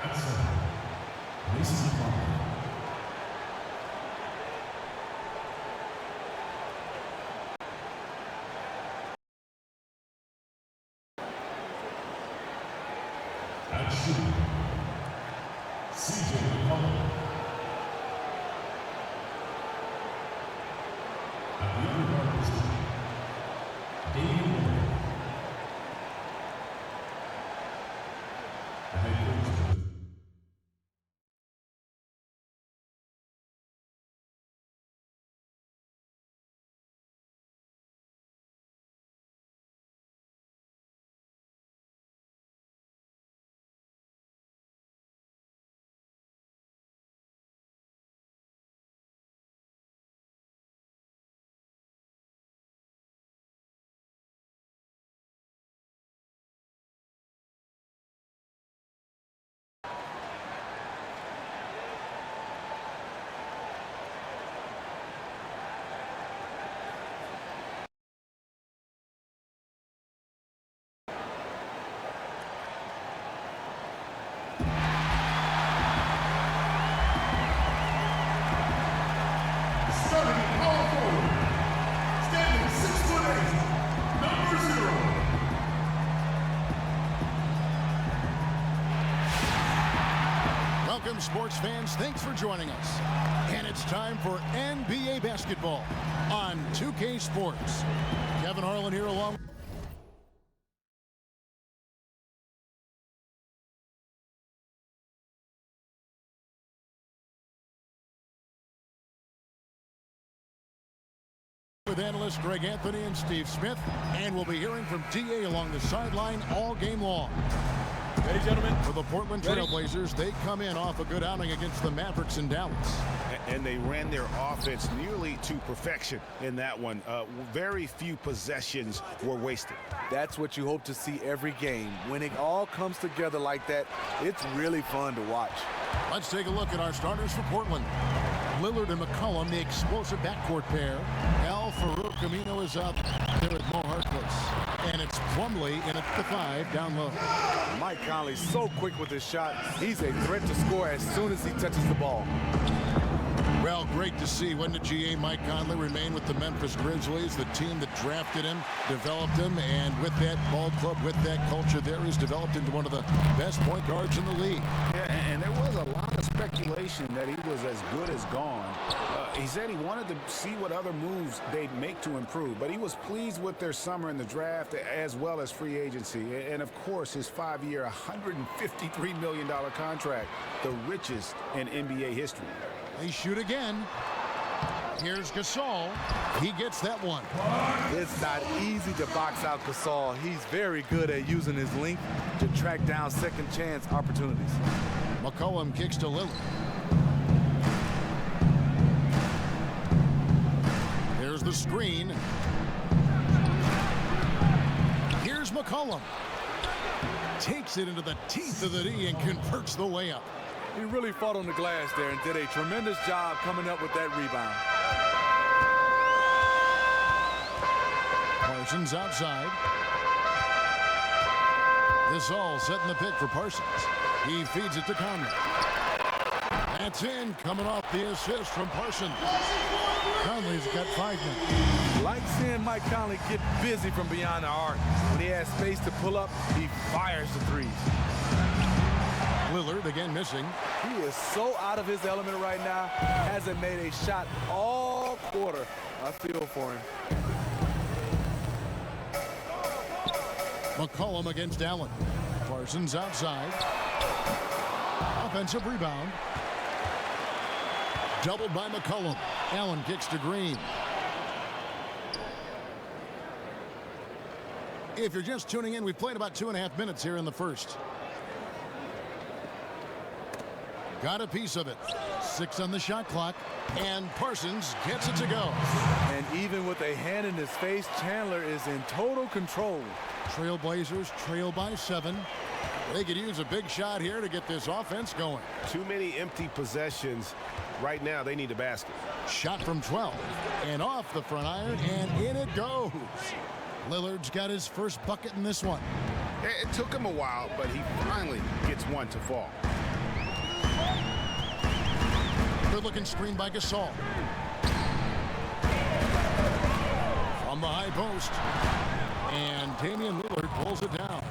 At center, Mason Plumlee. At shooting, CJ McCollum. At the other guard position, Damian Lillard. The head coach is starting at power forward, standing 6'8", number 0. Welcome, sports fans. Thanks for joining us. And it's time for NBA basketball on 2K Sports. Kevin Harlan here along with analysts Greg Anthony and Steve Smith, and we'll be hearing from DA along the sideline all game long. Ready, gentlemen? For the Portland Trail Blazers, they come in off a good outing against the Mavericks in Dallas. And they ran their offense nearly to perfection in that one. Very few possessions were wasted. That's what you hope to see every game. When it all comes together like that, it's really fun to watch. Let's take a look at our starters for Portland. Lillard and McCollum, the explosive backcourt pair. Al Farouk Amino is out there with Mo Harkless. And it's Plumlee in at the 5 down low. Mike Conley's so quick with his shot. He's a threat to score as soon as he touches the ball. Well, great to see. When the GA Mike Conley remain with the Memphis Grizzlies, the team that drafted him, developed him, and with that ball club, with that culture there, he's developed into one of the best point guards in the league. Yeah, and there was a lot of speculation that he was as good as gone. He said he wanted to see what other moves they'd make to improve, but he was pleased with their summer in the draft as well as free agency. And, of course, his 5-year, $153 million contract, the richest in NBA history. They shoot again. Here's Gasol. He gets that one. It's not easy to box out Gasol. He's very good at using his length to track down second chance opportunities. McCollum kicks to Lillard. Here's the screen. Here's McCollum. Takes it into the teeth of the D and converts the layup. He really fought on the glass there and did a tremendous job coming up with that rebound. Parsons outside. This all setting the pick for Parsons. He feeds it to Conley. That's in, coming off the assist from Parsons. Conley's got 5 minutes. Like seeing Mike Conley get busy from beyond the arc. When he has space to pull up, he fires the threes. Lillard again missing. He is so out of his element right now. Hasn't made a shot all quarter. I feel for him. McCollum against Allen. Parsons outside. Offensive rebound. Doubled by McCollum. Allen kicks to Green. If you're just tuning in, we've played about 2.5 minutes here in the first. Got a piece of it. 6 on the shot clock. And Parsons gets it to go. And even with a hand in his face, Chandler is in total control. Trailblazers trail by 7. They could use a big shot here to get this offense going. Too many empty possessions. Right now, they need a basket. Shot from 12. And off the front iron, and in it goes. Lillard's got his first bucket in this one. It took him a while, but he finally gets one to fall. Good-looking screen by Gasol. From the high post. And Damian Lillard pulls it down.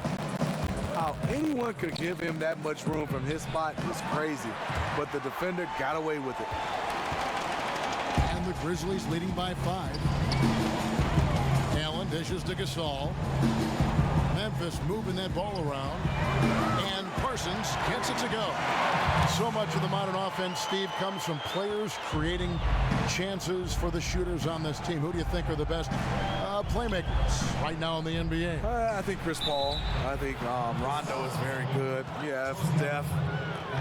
How anyone could give him that much room from his spot is crazy. But the defender got away with it. And the Grizzlies leading by 5. Allen dishes to Gasol. Memphis moving that ball around. And Parsons gets it to go. So much of the modern offense, Steve, comes from players creating chances for the shooters on this team. Who do you think are the best playmakers right now in the NBA? I think Chris Paul. I think Rondo is very good. Yeah, Steph.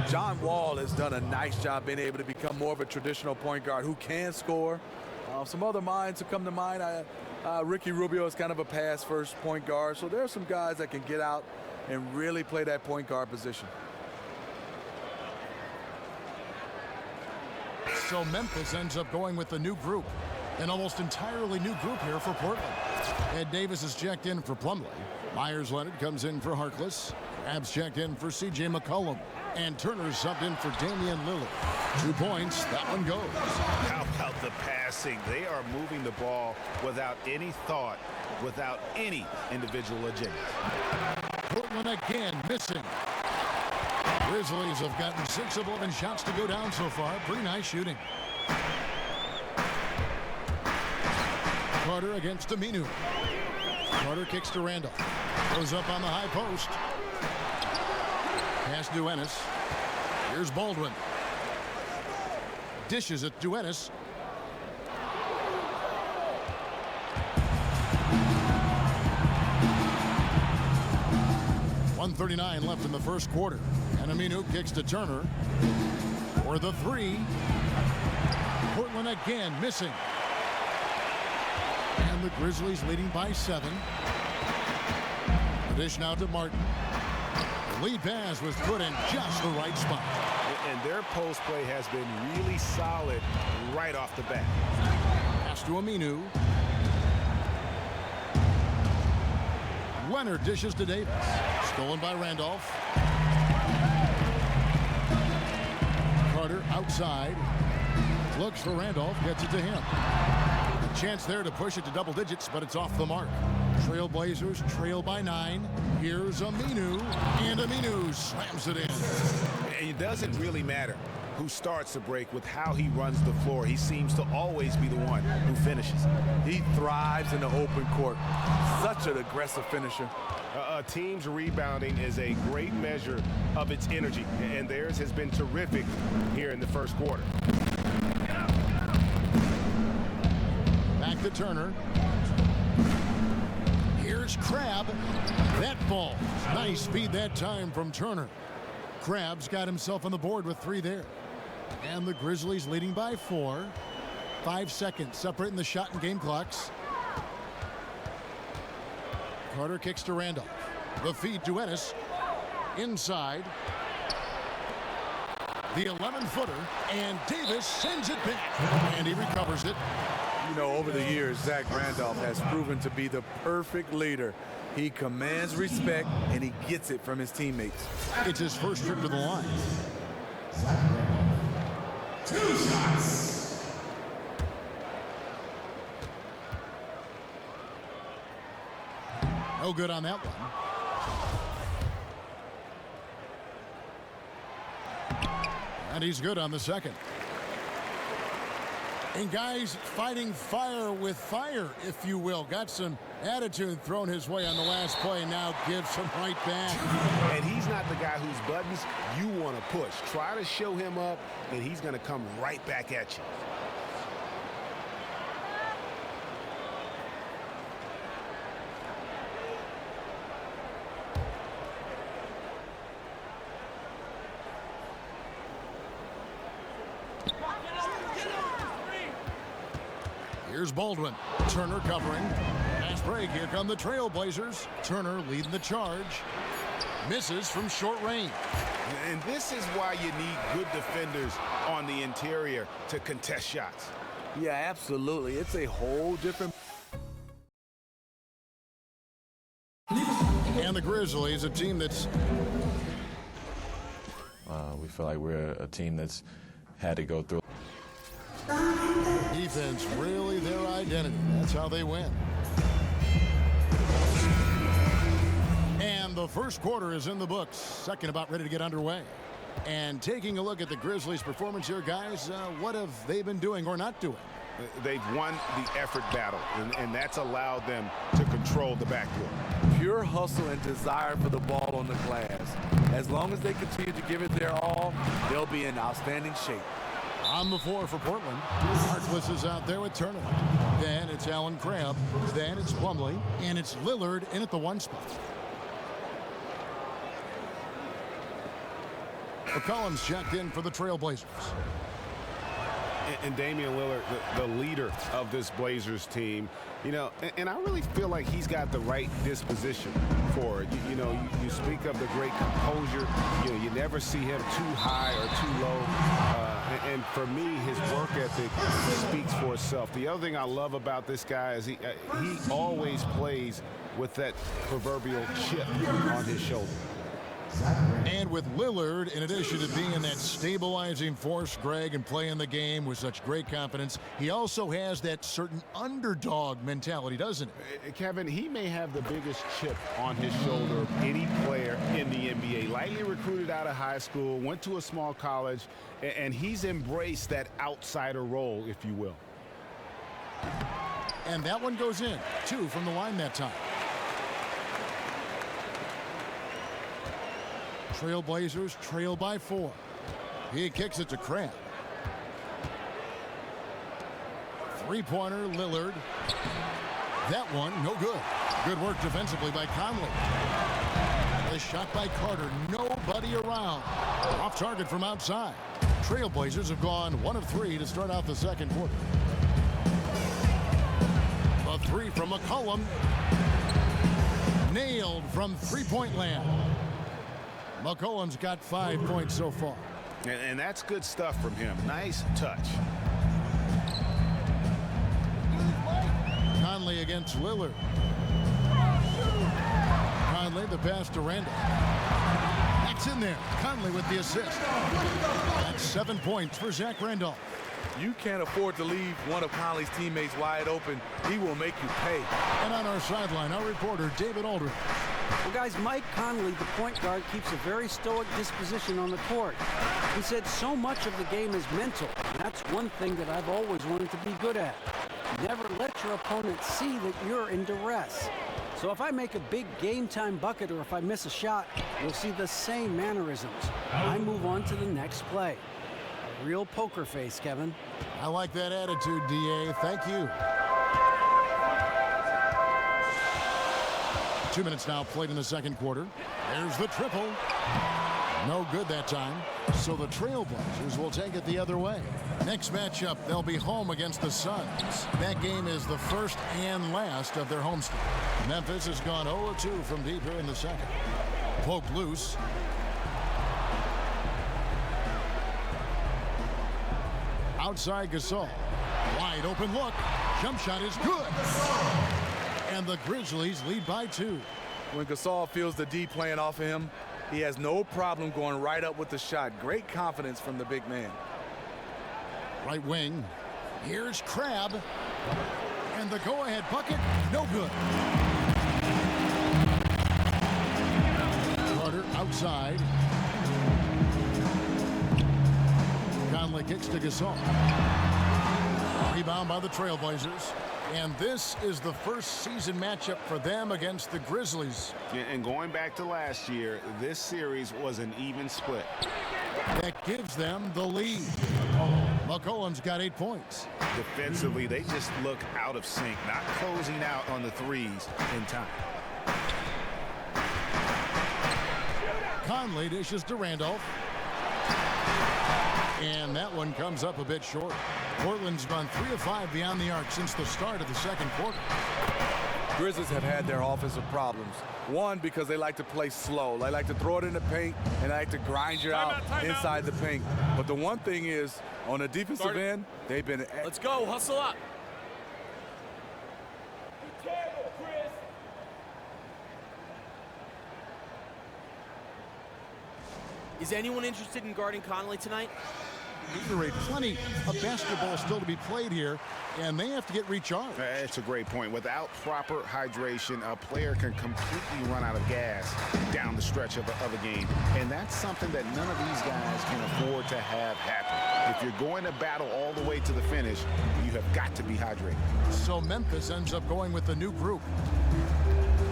John Wall has done a nice job being able to become more of a traditional point guard who can score. Some other minds that come to mind. Ricky Rubio is kind of a pass-first point guard. So there are some guys that can get out and really play that point guard position. So Memphis ends up going with a new group. An almost entirely new group here for Portland. Ed Davis is checked in for Plumlee. Myers Leonard comes in for Harkless. Abs checked in for C.J. McCollum. And Turner subbed in for Damian Lillard. 2 points, that one goes. How about the passing? They are moving the ball without any thought, without any individual agenda. Portland again missing. Grizzlies have gotten 6 of 11 shots to go down so far. Pretty nice shooting. Carter against Aminu. Carter kicks to Randall. Goes up on the high post. Pass Duenas. Here's Baldwin. Dishes at Duenas. .139 left in the first quarter. And Aminu kicks to Turner for the 3. Portland again missing. And the Grizzlies leading by 7. The dish now to Martin. The lead pass was put in just the right spot. And their post play has been really solid right off the bat. Pass to Aminu. Leonard dishes to Davis. Stolen by Randolph. Carter outside. Looks for Randolph. Gets it to him. A chance there to push it to double digits, but it's off the mark. Trailblazers trail by 9. Here's Aminu. And Aminu slams it in. And it doesn't really matter who starts the break with how he runs the floor. He seems to always be the one who finishes. He thrives in the open court. Such an aggressive finisher. A team's rebounding is a great measure of its energy, and theirs has been terrific here in the first quarter. Back to Turner. Here's Crabb. That ball. Nice feed that time from Turner. Crabb's got himself on the board with 3 there. And the Grizzlies leading by 4. 5 seconds separating the shot and game clocks. Carter kicks to Randolph. The feed to Ennis. Inside. The 11-footer. And Davis sends it back. And he recovers it. You know, over the years, Zach Randolph has proven to be the perfect leader. He commands respect, and he gets it from his teammates. It's his first trip to the line. 2 shots. No good on that one. And he's good on the second. And guys fighting fire with fire, if you will. Got some attitude thrown his way on the last play, now gives him right back. And he's not the guy whose buttons you want to push. Try to show him up, and he's going to come right back at you. Here's Baldwin. Turner covering. Fast break. Here come the Trailblazers. Turner leading the charge. Misses from short range. And this is why you need good defenders on the interior to contest shots. Yeah, absolutely. It's a whole different... And the Grizzlies, a team that's... We feel like we're a team that's had to go through. Defense really their identity. That's how they win. And the first quarter is in the books. Second about ready to get underway. And taking a look at the Grizzlies' performance here, guys, what have they been doing or not doing? They've won the effort battle, and that's allowed them to control the backcourt. Pure hustle and desire for the ball on the glass. As long as they continue to give it their all, they'll be in outstanding shape. On the floor for Portland, Harkless is out there with Turner. Then it's Allen Crabbe. Then it's Plumlee. And it's Lillard in at the 1 spot. McCollum's checked in for the Trailblazers. And Damian Lillard, the leader of this Blazers team, you know, and I really feel like he's got the right disposition for it. You know, you speak of the great composure. You know, you never see him too high or too low. And for me, his work ethic speaks for itself. The other thing I love about this guy is he always plays with that proverbial chip on his shoulder. And with Lillard, in addition to being that stabilizing force, Greg, and playing the game with such great confidence, he also has that certain underdog mentality, doesn't he? Kevin, he may have the biggest chip on his shoulder of any player in the NBA. Lightly recruited out of high school, went to a small college, and he's embraced that outsider role, if you will. And that one goes in. 2 from the line that time. Trailblazers trail by 4. He kicks it to Crabbe. Three-pointer, Lillard. That one, no good. Good work defensively by Conley. The shot by Carter. Nobody around. Off target from outside. Trailblazers have gone 1 of 3 to start out the second quarter. A 3 from McCollum. Nailed from three-point land. McCollum's got 5 points so far. And that's good stuff from him. Nice touch. Conley against Lillard. Conley, the pass to Randall. That's in there. Conley with the assist. That's 7 points for Zach Randolph. You can't afford to leave one of Conley's teammates wide open. He will make you pay. And on our sideline, our reporter, David Aldridge. Well, guys, Mike Conley, the point guard, keeps a very stoic disposition on the court. He said so much of the game is mental. And that's one thing that I've always wanted to be good at. Never let your opponent see that you're in duress. So if I make a big game-time bucket or if I miss a shot, you'll see the same mannerisms. I move on to the next play. A real poker face, Kevin. I like that attitude, D.A. Thank you. 2 minutes now played in the second quarter. There's the triple. No good that time. So the Trailblazers will take it the other way. Next matchup, they'll be home against the Suns. That game is the first and last of their homestand. Memphis has gone 0-2 from deep here in the second. Poke loose. Outside Gasol. Wide open look. Jump shot is good. And the Grizzlies lead by 2. When Gasol feels the D playing off of him, he has no problem going right up with the shot. Great confidence from the big man. Right wing. Here's Crabbe. And the go-ahead bucket, no good. Carter outside. Conley kicks to Gasol. Rebound by the Trailblazers. And this is the first season matchup for them against the Grizzlies. And going back to last year, this series was an even split. That gives them the lead. McCollum's got 8 points. Defensively, they just look out of sync, not closing out on the threes in time. Conley dishes to Randolph. And that one comes up a bit short. Portland's gone 3 of 5 beyond the arc since the start of the second quarter. Grizzlies have had their offensive problems. One, because they like to play slow. They like to throw it in the paint, and they like to grind you out inside the paint. But the one thing is, on the defensive end, they've been... Let's go, hustle up. Is anyone interested in guarding Conley tonight? Gatorade. Plenty of basketball still to be played here, and they have to get recharged. It's a great point. Without proper hydration, a player can completely run out of gas down the stretch of a game. And that's something that none of these guys can afford to have happen. If you're going to battle all the way to the finish, you have got to be hydrated. So Memphis ends up going with a new group.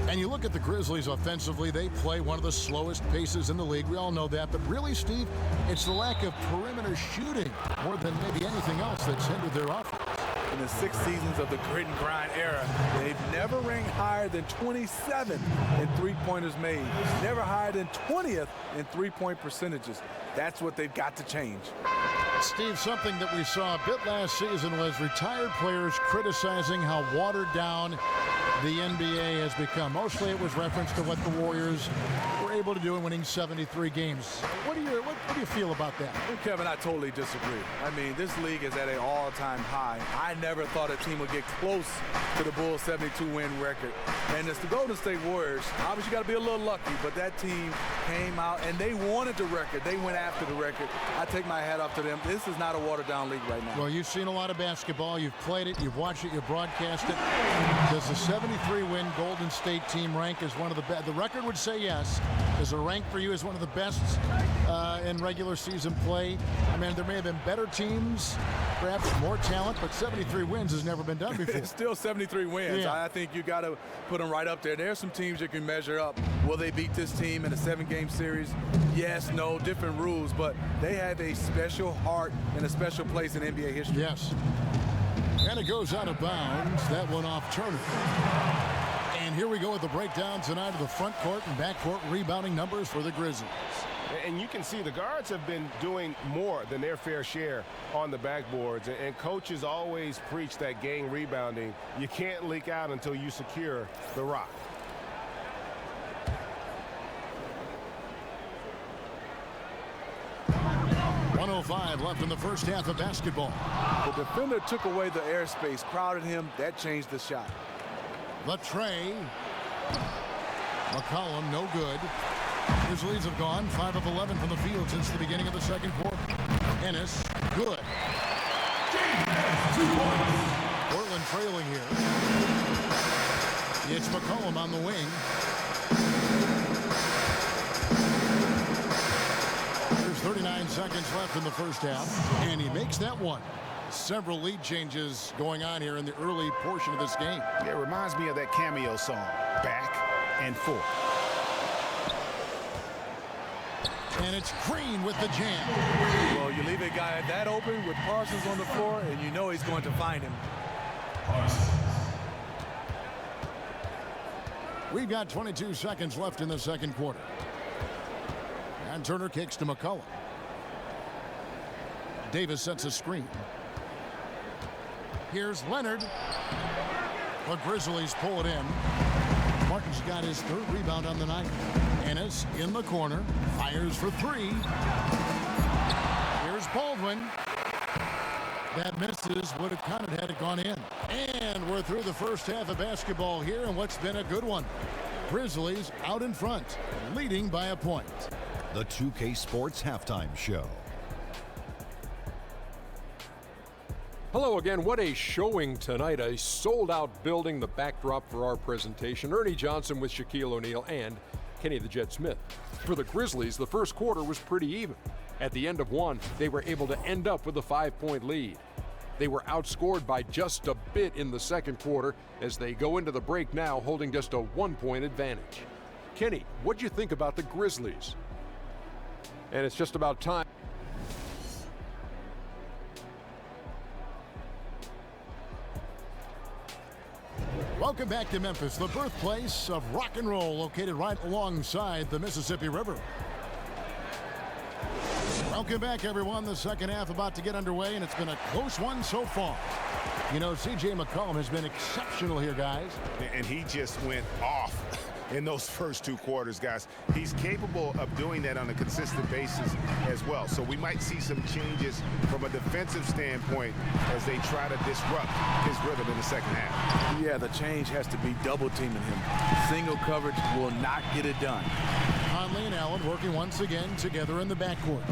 And you look at the Grizzlies offensively, they play one of the slowest paces in the league. We all know that. But really, Steve, it's the lack of perimeter shooting more than maybe anything else that's hindered their offense. In the 6 seasons of the grit and grind era, they've never ranked higher than 27 in three-pointers made. Never higher than 20th in three-point percentages. That's what they've got to change. Steve, something that we saw a bit last season was retired players criticizing how watered down the NBA has become. Mostly it was reference to what the Warriors were able to do in winning 73 games. What do you feel about that? Well, Kevin, I totally disagree. I mean, this league is at an all-time high. I never thought a team would get close to the Bulls' 72-win record. And it's the Golden State Warriors. Obviously, you got to be a little lucky, but that team came out and they wanted the record. They went after the record. I take my hat off to them. This is not a watered-down league right now. Well, you've seen a lot of basketball. You've played it. You've watched it. You've broadcast it. Does the 73-win Golden State team rank as one of the best? The record would say yes. Does it rank for you as one of the best in regular season play? I mean, there may have been better teams, perhaps more talent, but 73 wins has never been done before. It's still 73 wins. Yeah. I think you got to put them right up there. There are some teams you can measure up. Will they beat this team in a 7-game series? Yes, no, different rules, but they have a special heart and a special place in NBA history. Yes. And it goes out of bounds. That one off Turner. And here we go with the breakdown tonight of the front court and back court rebounding numbers for the Grizzlies. And you can see the guards have been doing more than their fair share on the backboards. And coaches always preach that gang rebounding. You can't leak out until you secure the rock. .105 left in the first half of basketball. The defender took away the airspace, crowded him. That changed the shot. Latrey. McCollum, no good. Grizzlies have gone 5 of 11 from the field since the beginning of the second quarter. Ennis, good. Portland trailing here. It's McCollum on the wing. There's 39 seconds left in the first half, and he makes that one. Several lead changes going on here in the early portion of this game. Yeah, it reminds me of that Cameo song, Back and Forth. And it's Green with the jam. Well, you leave a guy that open with Parsons on the floor, and you know he's going to find him. We've got 22 seconds left in the second quarter. And Turner kicks to McCollum. Davis sets a screen. Here's Leonard. The Grizzlies pull it in. Martin's got his 3rd rebound on the night. Ennis in the corner. Fires for 3. Here's Baldwin. That misses. Would have counted had it gone in. And we're through the first half of basketball here, and what's been a good one. Grizzlies out in front, leading by a point. The 2K Sports Halftime Show. Hello again. What a showing tonight. A sold-out building, the backdrop for our presentation. Ernie Johnson with Shaquille O'Neal and Kenny the Jet Smith. For the Grizzlies, the first quarter was pretty even. At the end of one, they were able to end up with a 5-point lead. They were outscored by just a bit in the second quarter as they go into the break now holding just a 1-point advantage. Kenny, what'd you think about the Grizzlies? And it's just about time. Welcome back to Memphis, the birthplace of rock and roll, located right alongside the Mississippi River. Welcome back, everyone. The second half about to get underway, and it's been a close one so far. You know, C.J. McCollum has been exceptional here, guys. And he just went off in those first 2 quarters, guys. He's capable of doing that on a consistent basis as well. So we might see some changes from a defensive standpoint as they try to disrupt his rhythm in the second half. Yeah, the change has to be double teaming him. Single coverage will not get it done. Conley and Allen working once again together in the backcourt.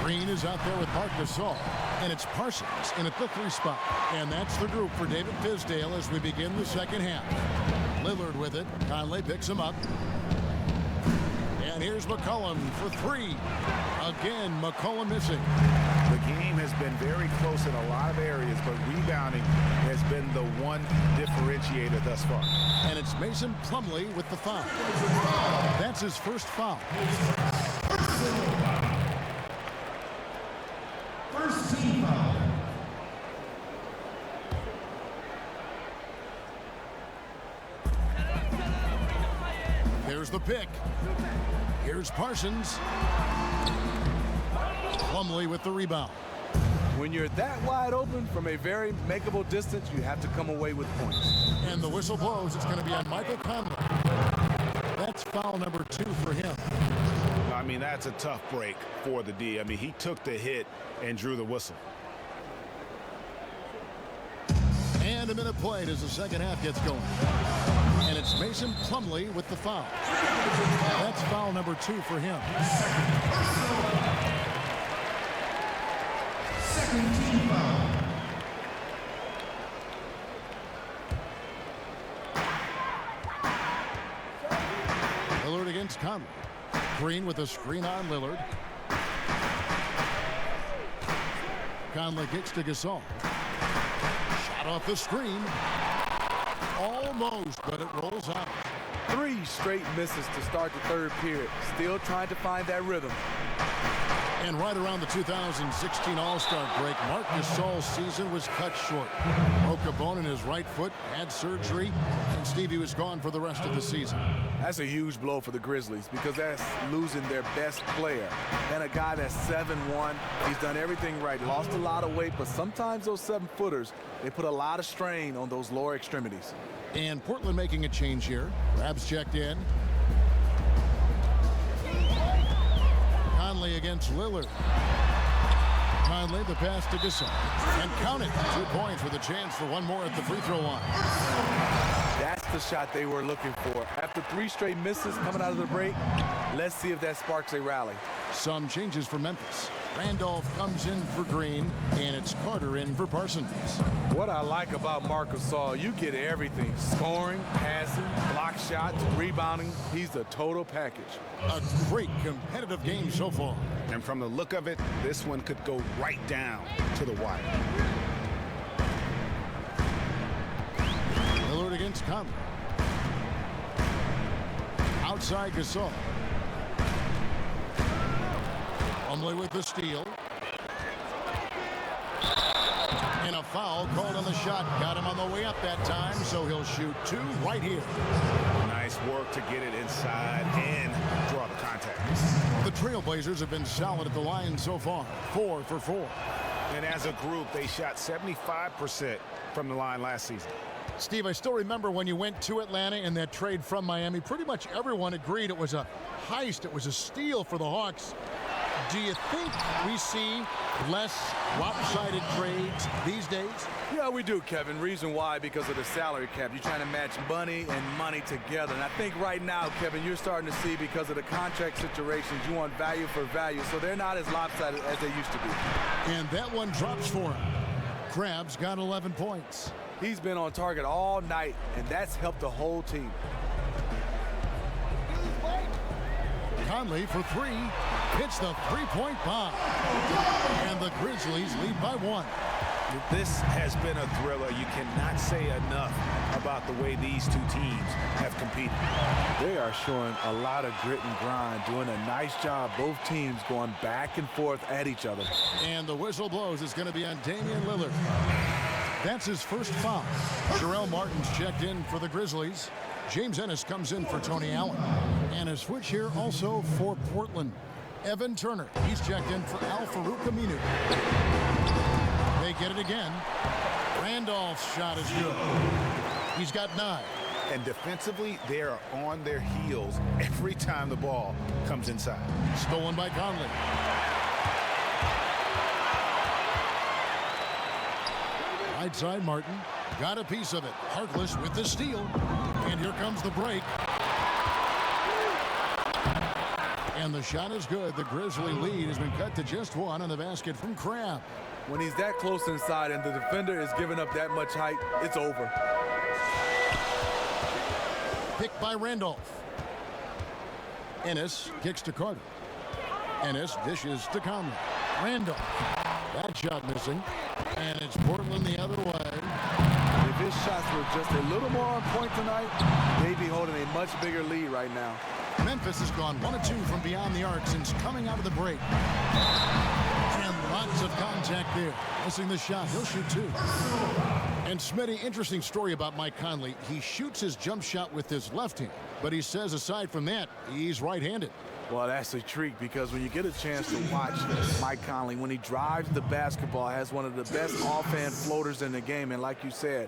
Green is out there with Marc Gasol, and it's Parsons in at the 3 spot. And that's the group for David Fizdale as we begin the second half. Lillard with it. Conley picks him up. And here's McCollum for 3. Again, McCollum missing. The game has been very close in a lot of areas, but rebounding has been the one differentiator thus far. And it's Mason Plumlee with the foul. That's his first foul. First team foul. There's the pick. Here's Parsons. Plumlee with the rebound. When you're that wide open from a very makeable distance, you have to come away with points. And the whistle blows. It's going to be on Michael Conley. That's foul number 2 for him. I mean, that's a tough break for the D. I mean, he took the hit and drew the whistle. And a minute played as the second half gets going. And it's Mason Plumlee with the foul. That's foul number 2 for him. Second team foul. Lillard against Conley. Green with a screen on Lillard. Conley kicks to Gasol. Shot off the screen. Almost, but it rolls out. 3 straight misses to start the third period. Still trying to find that rhythm. And right around the 2016 All-Star break, Marc Gasol's season was cut short. Broke a bone in his right foot, had surgery, and Stevie was gone for the rest of the season. That's a huge blow for the Grizzlies because that's losing their best player. And a guy that's 7'1", he's done everything right. Lost a lot of weight, but sometimes those 7-footers, they put a lot of strain on those lower extremities. And Portland making a change here. Rabs checked in. Conley against Lillard. Conley, the pass to Gasol. And count it. 2 points with a chance for one more at the free throw line. That's the shot they were looking for. After 3 straight misses coming out of the break, let's see if that sparks a rally. Some changes for Memphis. Randolph comes in for Green, and it's Carter in for Parsons. What I like about Marc Gasol, you get everything. Scoring, passing, block shots, rebounding. He's the total package. A great competitive game so far. And from the look of it, this one could go right down to the wire. Lillard against Conley. Outside Gasol. Plumlee with the steal. And a foul called on the shot. Got him on the way up that time, so he'll shoot 2 right here. Nice work to get it inside and draw the contact. The Trailblazers have been solid at the line so far. 4 for 4. And as a group, they shot 75% from the line last season. Steve, I still remember when you went to Atlanta in that trade from Miami. Pretty much everyone agreed it was a heist. It was a steal for the Hawks. Do you think we see less lopsided trades these days? Yeah, we do, Kevin. Reason why? Because of the salary cap. You're trying to match money and money together. And I think right now, Kevin, you're starting to see because of the contract situations, you want value for value. So they're not as lopsided as they used to be. And that one drops for him. Krabs got 11 points. He's been on target all night, and that's helped the whole team. Conley for 3. Hits the 3-point bomb. And the Grizzlies lead by 1. This has been a thriller. You cannot say enough about the way these 2 teams have competed. They are showing a lot of grit and grind, doing a nice job. Both teams going back and forth at each other. And the whistle blows. It's going to be on Damian Lillard. That's his first foul. Jarrell Martin's checked in for the Grizzlies. James Ennis comes in for Tony Allen. And a switch here also for Portland. Evan Turner, he's checked in for Al-Farouq Aminu. They get it again. Randolph's shot is good. He's got 9. And defensively, they are on their heels every time the ball comes inside. Stolen by Conley. Right side, Martin. Got a piece of it. Harkless with the steal. And here comes the break. And the shot is good. The Grizzly lead has been cut to just one on the basket from Crabb. When he's that close inside and the defender is giving up that much height, it's over. Picked by Randolph. Ennis kicks to Carter. Ennis dishes to Conley. Randolph. That shot missing. And it's Portland the other way. If his shots were just a little more on point tonight, they'd be holding a much bigger lead right now. Memphis has gone 1 of 2 from beyond the arc since coming out of the break. And lots of contact there. Missing the shot. He'll shoot 2. And Smitty, interesting story about Mike Conley. He shoots his jump shot with his left hand, but he says aside from that, he's right-handed. Well, that's a treat because when you get a chance to watch Mike Conley, when he drives the basketball, has one of the best offhand floaters in the game. And like you said,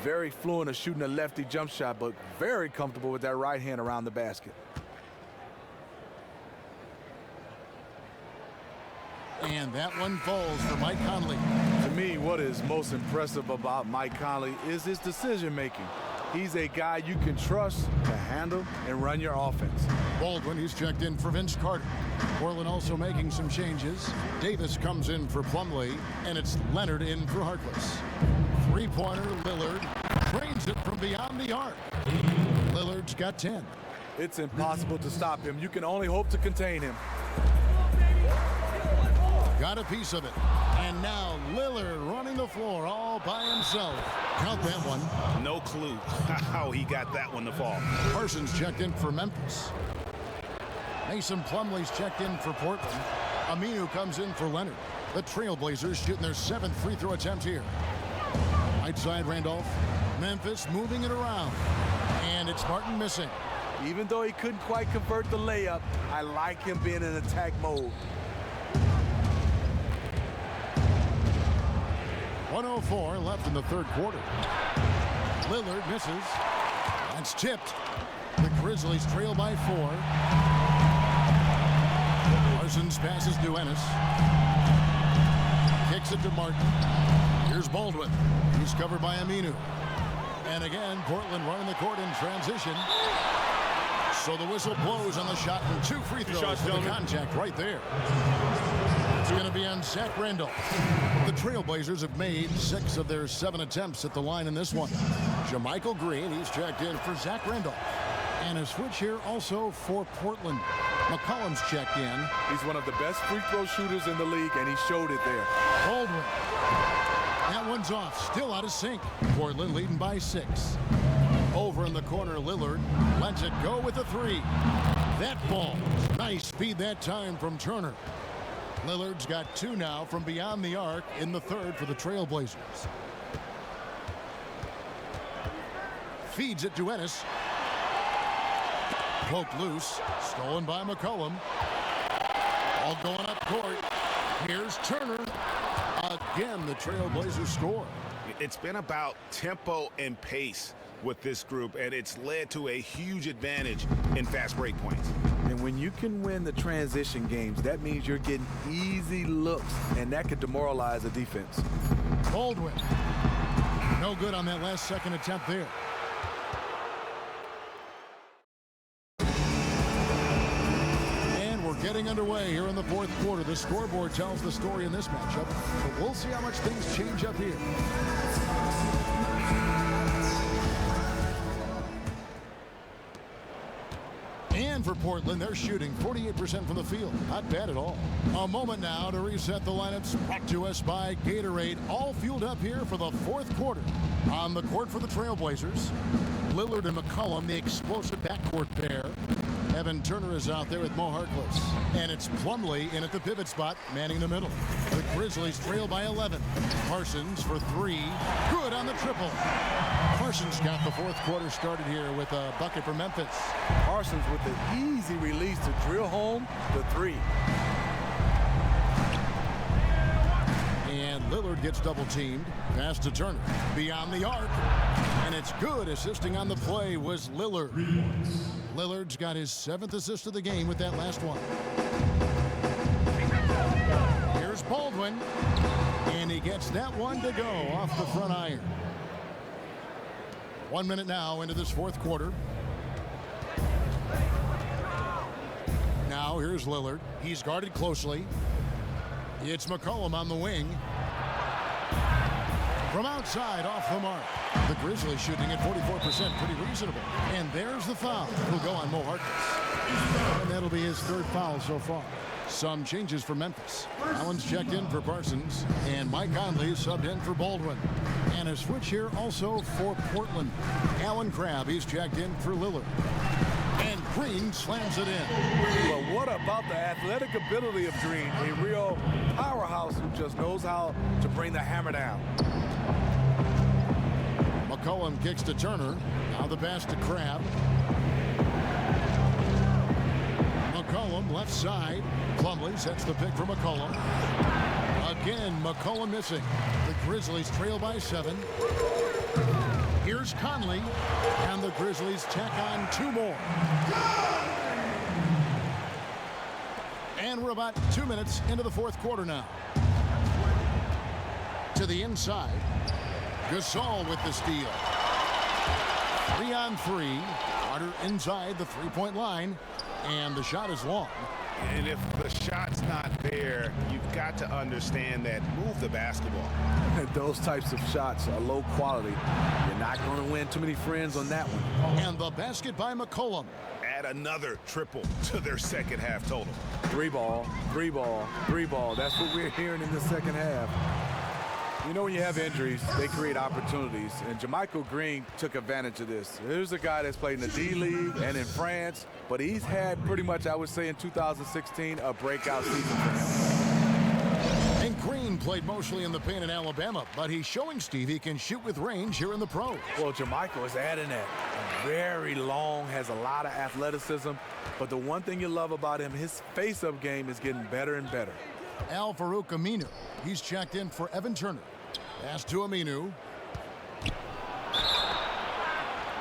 very fluent at shooting a lefty jump shot, but very comfortable with that right hand around the basket. And that one falls for Mike Conley. To me, what is most impressive about Mike Conley is his decision-making. He's a guy you can trust to handle and run your offense. Baldwin, he's checked in for Vince Carter. Portland also making some changes. Davis comes in for Plumlee, and it's Leonard in for Harkless. Three-pointer, Lillard drains it from beyond the arc. Lillard's got 10. It's impossible to stop him. You can only hope to contain him. Got a piece of it. And now Lillard running the floor all by himself. Count that one. No clue how he got that one to fall. Parsons checked in for Memphis. Mason Plumlee's checked in for Portland. Aminu comes in for Leonard. The Trailblazers shooting their 7th free throw attempt here. Right side, Randolph. Memphis moving it around. And it's Martin missing. Even though he couldn't quite convert the layup, I like him being in attack mode. 1:04 left in the third quarter. Lillard misses. That's tipped. The Grizzlies trail by 4. Parsons passes to Ennis. Kicks it to Martin. Here's Baldwin. He's covered by Aminu. And again, Portland running the court in transition. So the whistle blows on the shot and 2 free throws for the contact right there. It's going to be on Zach Randolph. The Trailblazers have made 6 of their 7 attempts at the line in this one. Jermichael Green, he's checked in for Zach Randolph. And a switch here also for Portland. McCollum's checked in. He's one of the best free throw shooters in the league, and he showed it there. Baldwin. That one's off. Still out of sync. Portland leading by 6. Over in the corner, Lillard lets it go with a 3. That ball. Nice speed that time from Turner. Lillard's got 2 now from beyond the arc in the third for the Trailblazers. Feeds it to Ennis. Poked loose. Stolen by McCollum. All going up court. Here's Turner. Again, the Trailblazers score. It's been about tempo and pace with this group, and it's led to a huge advantage in fast break points. And when you can win the transition games, that means you're getting easy looks, and that could demoralize a defense. Baldwin. No good on that last second attempt there. And we're getting underway here in the fourth quarter. The scoreboard tells the story in this matchup, but we'll see how much things change up here. And for Portland, they're shooting 48% from the field. Not bad at all. A moment now to reset the lineups. Brought to us by Gatorade. All fueled up here for the fourth quarter. On the court for the Trailblazers, Lillard and McCollum, the explosive backcourt pair. Evan Turner is out there with Mo Harkless. And it's Plumlee in at the pivot spot, manning the middle. The Grizzlies trail by 11. Parsons for 3. Good on the triple. Parsons got the fourth quarter started here with a bucket for Memphis. Parsons with the easy release to drill home the 3. And Lillard gets double teamed. Pass to Turner. Beyond the arc. And And it's good. Assisting on the play was Lillard. Lillard's got his 7th assist of the game with that last one. Here's Baldwin. And he gets that one to go off the front iron. 1 minute now into this fourth quarter. Now here's Lillard. He's guarded closely. It's McCollum on the wing. From outside, off the mark. The Grizzlies shooting at 44%, pretty reasonable. And there's the foul. He'll go on Mo Harkless. And that'll be his 3rd foul so far. Some changes for Memphis. Allen's checked in for Parsons, and Mike Conley subbed in for Baldwin. And a switch here also for Portland. Allen Crabbe, he's checked in for Lillard. And Green slams it in. But what about the athletic ability of Green? A real powerhouse who just knows how to bring the hammer down. McCollum kicks to Turner. Now the pass to Crabbe. McCollum left side. Plumlee sets the pick for McCollum. Again, McCollum missing. The Grizzlies trail by 7. Here's Conley, and the Grizzlies tack on 2 more. And we're about 2 minutes into the fourth quarter now. To the inside. Gasol with the steal. 3-on-3. Carter inside the three-point line. And the shot is long. And if the shot's not there, you've got to understand that. Move the basketball. And those types of shots are low quality. You're not going to win too many friends on that one. And the basket by McCollum. Add another triple to their second half total. 3 ball, 3 ball, 3 ball. That's what we're hearing in the second half. You know, when you have injuries, they create opportunities, and JaMychal Green took advantage of this. Here's a guy that's played in the D-League and in France, but he's had pretty much, I would say, in 2016, a breakout season for him. And Green played mostly in the paint in Alabama, but he's showing Steve he can shoot with range here in the pros. Well, JaMychal is adding that. Very long, has a lot of athleticism, but the one thing you love about him, his face-up game is getting better and better. Al-Farouq Aminu, he's checked in for Evan Turner. Pass to Aminu.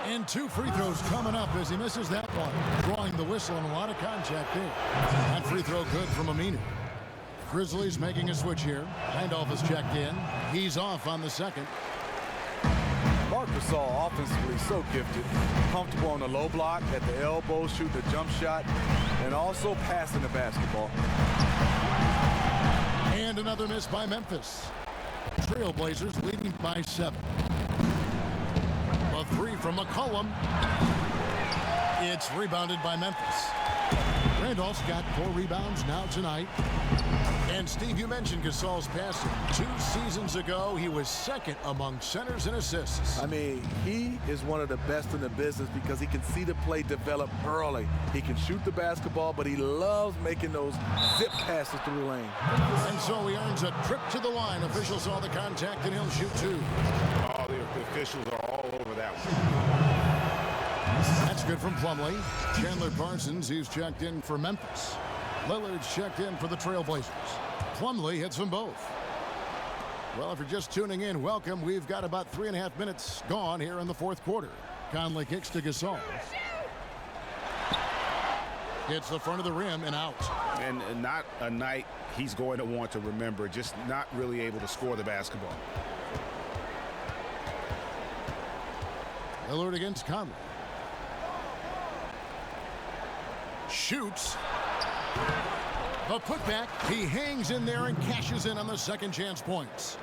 And 2 free throws coming up as he misses that one. Drawing the whistle and a lot of contact there. That free throw good from Aminu. Grizzlies making a switch here. Randolph is checked in. He's off on the second. Marc Gasol offensively so gifted. Comfortable on the low block, at the elbow, shooting the jump shot, and also passing the basketball. And another miss by Memphis. Trailblazers leading by 7. A 3 from McCollum. It's rebounded by Memphis. Randolph's got 4 rebounds now tonight. And Steve, you mentioned Gasol's passing. 2 seasons ago, he was 2nd among centers in assists. I mean, he is one of the best in the business because he can see the play develop early. He can shoot the basketball, but he loves making those zip passes through the lane. And so he earns a trip to the line. Officials saw the contact, and he'll shoot 2. Oh, the officials are all over that one. That's good from Plumlee. Chandler Parsons, he's checked in for Memphis. Lillard's checked in for the Trailblazers. Plumlee hits them both. Well, if you're just tuning in, welcome. We've got about 3.5 minutes gone here in the fourth quarter. Conley kicks to Gasol. Hits the front of the rim and out. And not a night he's going to want to remember, just not really able to score the basketball. Lillard against Conley. Shoots. The putback. He hangs in there and cashes in on the second chance points.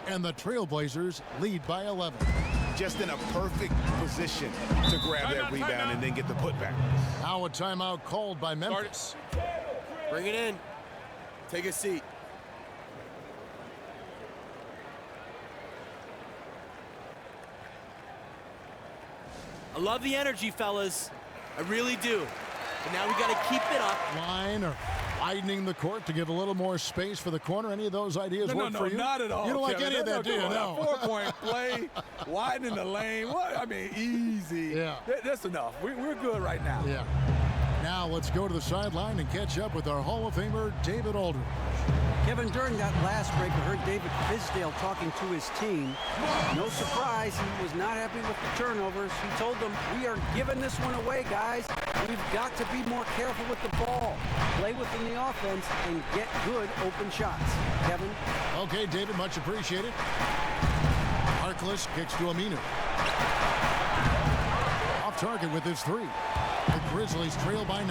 And the Trailblazers lead by 11. Just in a perfect position to grab that rebound and then get the putback. Now a timeout called by Memphis. Bring it in. Take a seat. I love the energy, fellas. I really do. But now we got to keep it up. Line or widening the court to give a little more space for the corner. Any of those ideas work for you? No, not at all. You don't like Kevin. any of that, do you? No. 4-point play, widening the lane. What? I mean, easy. Yeah. That's enough. We're good right now. Yeah. Now let's go to the sideline and catch up with our Hall of Famer, David Aldridge. Kevin, during that last break, I heard David Fizdale talking to his team. No surprise, he was not happy with the turnovers. He told them, we are giving this one away, guys. We've got to be more careful with the ball, play within the offense, and get good open shots. Kevin? Okay, David, much appreciated. Harkless kicks to Aminu. Off target with his three. The Grizzlies trail by 9.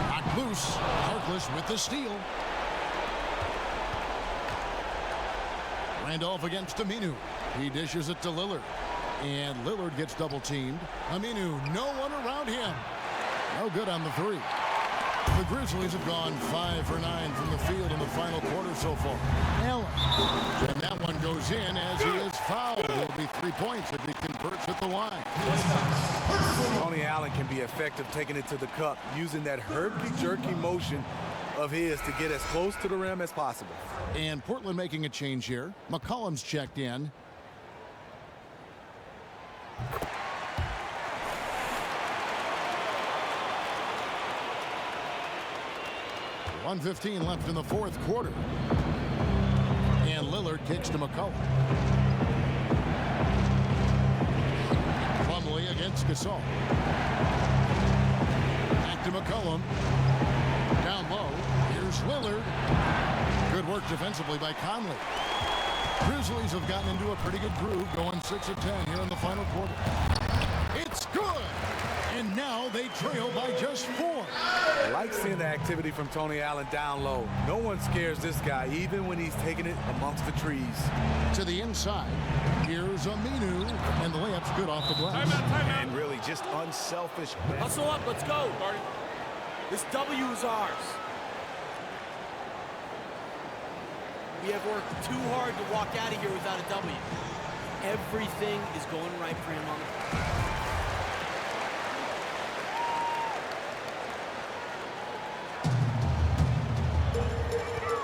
Knocked loose. Harkless with the steal. Randolph against Aminu. He dishes it to Lillard. And Lillard gets double teamed. Aminu, no one around him. No good on the three. The Grizzlies have gone 5 for 9 from the field in the final quarter so far. Allen. And that one goes in as he is fouled. It'll be 3 points if he converts at the line. Tony Allen can be effective taking it to the cup, using that herky-jerky motion of his to get as close to the rim as possible. And Portland making a change here. McCollum's checked in. .115 left in the fourth quarter. And Lillard kicks to McCollum. Plumlee against Gasol. Back to McCollum. Down low. Here's Lillard. Good work defensively by Conley. Grizzlies have gotten into a pretty good groove, going 6 of 10 here in the final quarter. It's good! And now they trail by just 4. I like seeing the activity from Tony Allen down low. No one scares this guy, even when he's taking it amongst the trees. To the inside. Here's Aminu, and the layup's good off the glass. Timeout. And really just unselfish. Hustle up, let's go. This W is ours. We have worked too hard to walk out of here without a W. Everything is going right for him on the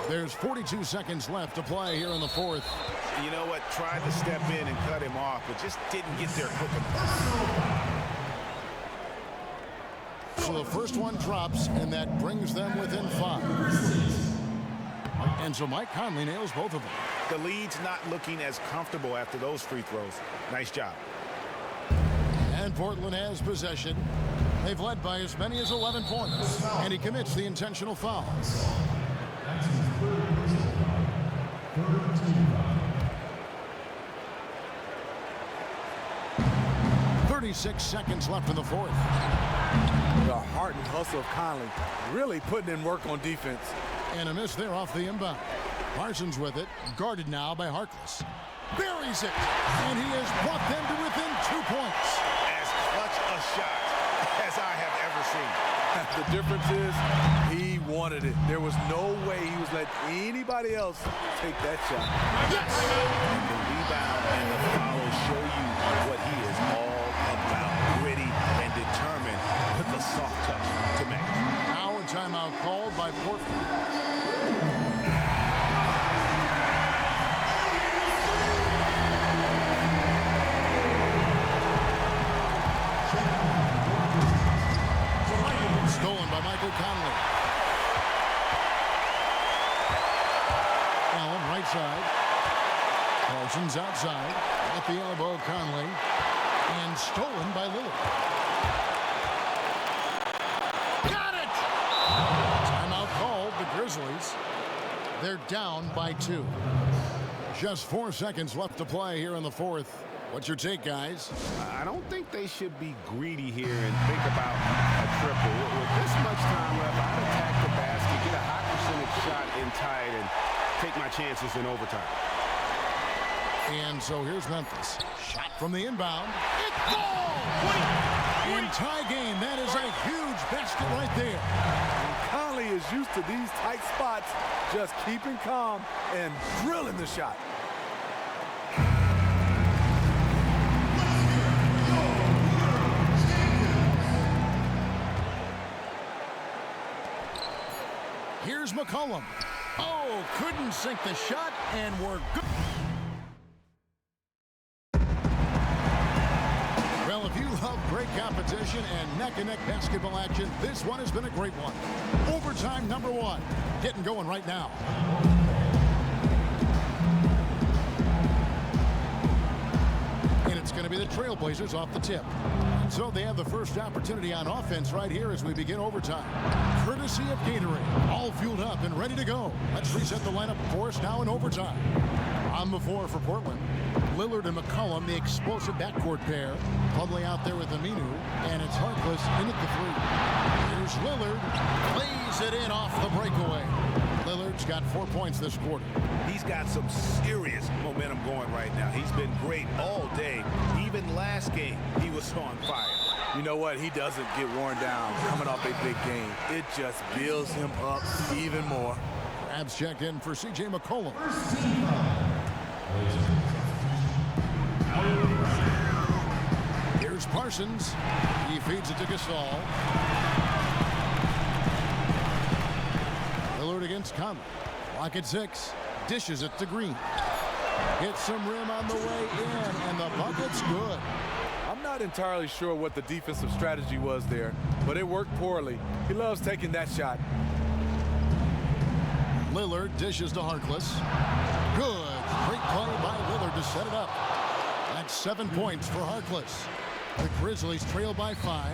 There's 42 seconds left to play here in the fourth. You know what? Tried to step in and cut him off, but just didn't get there quick enough. So the first one drops, and that brings them within 5. And so Mike Conley nails both of them. The lead's not looking as comfortable after those free throws. Nice job. And Portland has possession. They've led by as many as 11 points, and he commits the intentional foul. 36 seconds left in the fourth. The heart and hustle of Conley really putting in work on defense. And a miss there off the inbound. Parsons with it, guarded now by Harkless. Buries it, and he has brought them to within 2 points. As clutch a shot as I have ever seen. The difference is he wanted it. There was no way he was letting anybody else take that shot. Yes! The rebound and the follow show you what he is all about. Gritty and determined with the soft touch to make. Now a timeout called by Portland. Stolen by Michael Conley. Allen right side. Parsons outside. At the elbow, Conley. And stolen by Lillard. Got it! Timeout called. The Grizzlies. They're down by 2. Just 4 seconds left to play here in the fourth. What's your take, guys? I don't think they should be greedy here and think about a triple. With this much time left, I'd attack the basket, get a high percentage shot in tight, and take my chances in overtime. And so here's Memphis. Shot from the inbound. It falls! In tie game, that is a huge basket right there. Conley is used to these tight spots, just keeping calm and drilling the shot. Here's McCollum. Oh, couldn't sink the shot, and we're good. Well, if you love great competition and neck-and-neck basketball action. This one has been a great one. Overtime number 1. Getting going right now. And it's going to be the Trailblazers off the tip. And so they have the first opportunity on offense right here as we begin overtime. Courtesy of Gatorade. All fueled up and ready to go. Let's reset the lineup for us now in overtime. On the floor for Portland, Lillard and McCollum, the explosive backcourt pair. Plumlee out there with Aminu, and it's Harkless in at the 3. Here's Lillard, lays it in off the breakaway. Lillard's got 4 points this quarter. He's got some serious momentum going right now. He's been great all day. Even last game, he was on fire. You know what? He doesn't get worn down coming off a big game. It just builds him up even more. Abs check in for C.J. McCollum. Here's Parsons. He feeds it to Gasol. Lillard against Conley. Clock at 6. Dishes it to Green. Hits some rim on the way in, and the bucket's good. I'm not entirely sure what the defensive strategy was there, but it worked poorly. He loves taking that shot. Lillard dishes to Harkless. Good. Great play by Lillard to set it up. That's 7 points for Harkless. The Grizzlies trail by 5.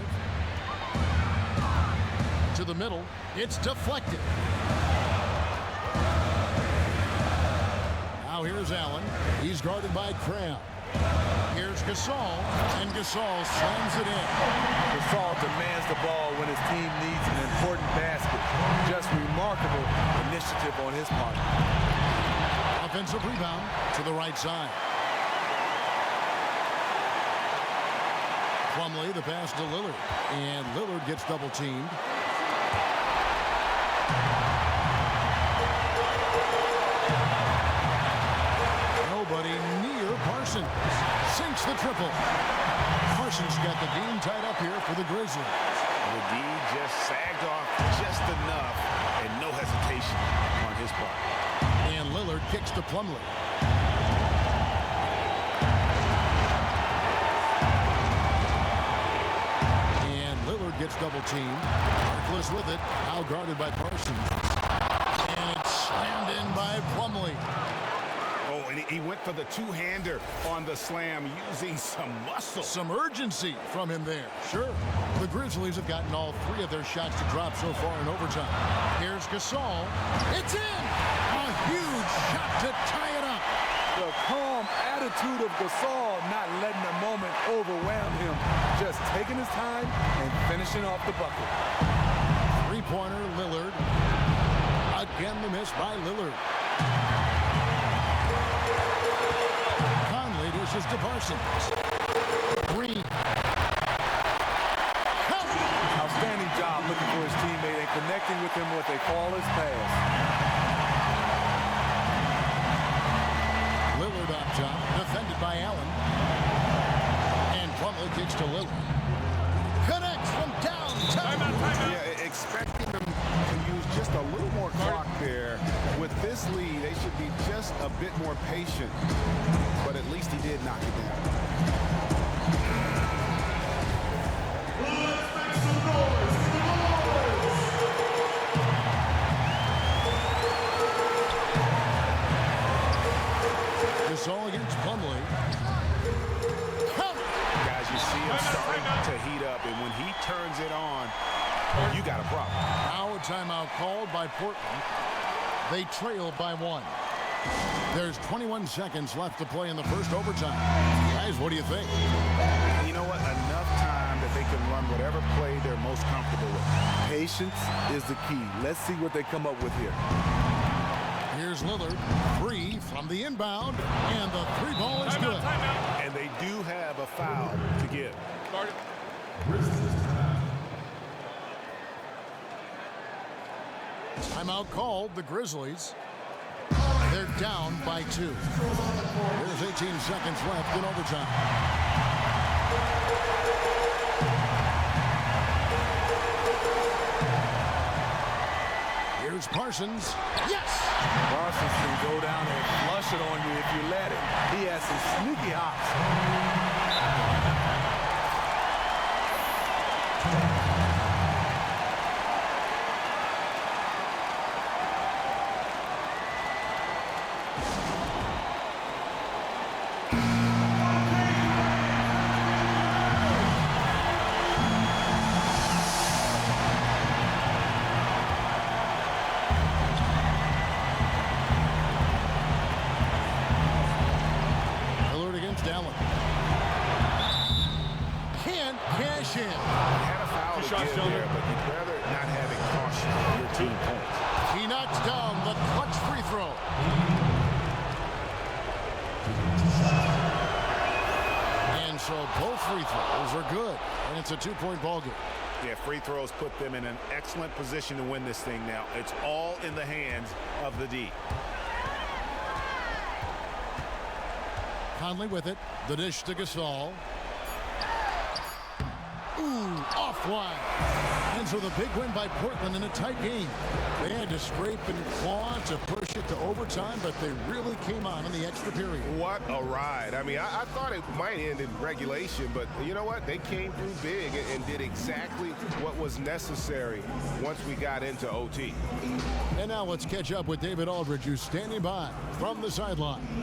To the middle. It's deflected. Now here's Allen. He's guarded by Cram. Here's Gasol, and Gasol slams it in. Gasol demands the ball when his team needs an important basket. Just remarkable initiative on his part. Offensive rebound to the right side. Plumlee, the pass to Lillard, and Lillard gets double teamed. Nobody near Parsons. Sinks the triple. Parsons got the game tied up here for the Grizzlies. The D just sagged off just enough, and no hesitation on his part. And Lillard kicks to Plumlee. And Lillard gets double teamed. Harkless with it, now guarded by Parsons. And it's slammed in by Plumlee. Oh, and he went for the two-hander on the slam, using some muscle. Some urgency from him there. Sure. The Grizzlies have gotten all 3 of their shots to drop so far in overtime. Here's Gasol. It's in! A huge shot to tie it up. The calm attitude of Gasol, not letting the moment overwhelm him. Just taking his time and finishing off the bucket. 3-pointer, Lillard. Again, the miss by Lillard. Conley dishes to Parsons. Green. Outstanding job looking for his teammate and connecting with him with a flawless pass. Lillard up top, defended by Allen. And Plumlee kicks to Lillard. Connects from downtown. Yeah, expecting them to use just a little more clock there. With this lead, they should be just a bit more patient. But at least he did knock it down. Let's make some noise for the Boys! Gasol against Plumlee. Guys, you see him starting to heat up, and when he turns it on, you got a problem. Now a timeout called by Portland. They trail by 1. There's 21 seconds left to play in the first overtime. Guys, what do you think? You know what? Enough time that they can run whatever play they're most comfortable with. Patience is the key. Let's see what they come up with here. Here's Lillard. 3 from the inbound, and the 3-ball is good. And they do have a foul to give. Timeout called, the Grizzlies. They're down by 2. There's 18 seconds left in overtime. Here's Parsons. Yes! Parsons can go down and flush it on you if you let it. He has some sneaky hops. shot, give Sheldon. there, but you'd rather not have it cost your team points. He knocks down the clutch free throw. And so both free throws are good. And it's a two-point ball game. Yeah, free throws put them in an excellent position to win this thing now. It's all in the hands of the D. Conley with it. The dish to Gasol. Ooh, offline. And so the big win by Portland in a tight game. They had to scrape and claw to push it to overtime, but they really came on in the extra period. What a ride. I mean, I thought it might end in regulation, but you know what? They came through big and did exactly what was necessary once we got into OT. And now let's catch up with David Aldridge, who's standing by from the sideline.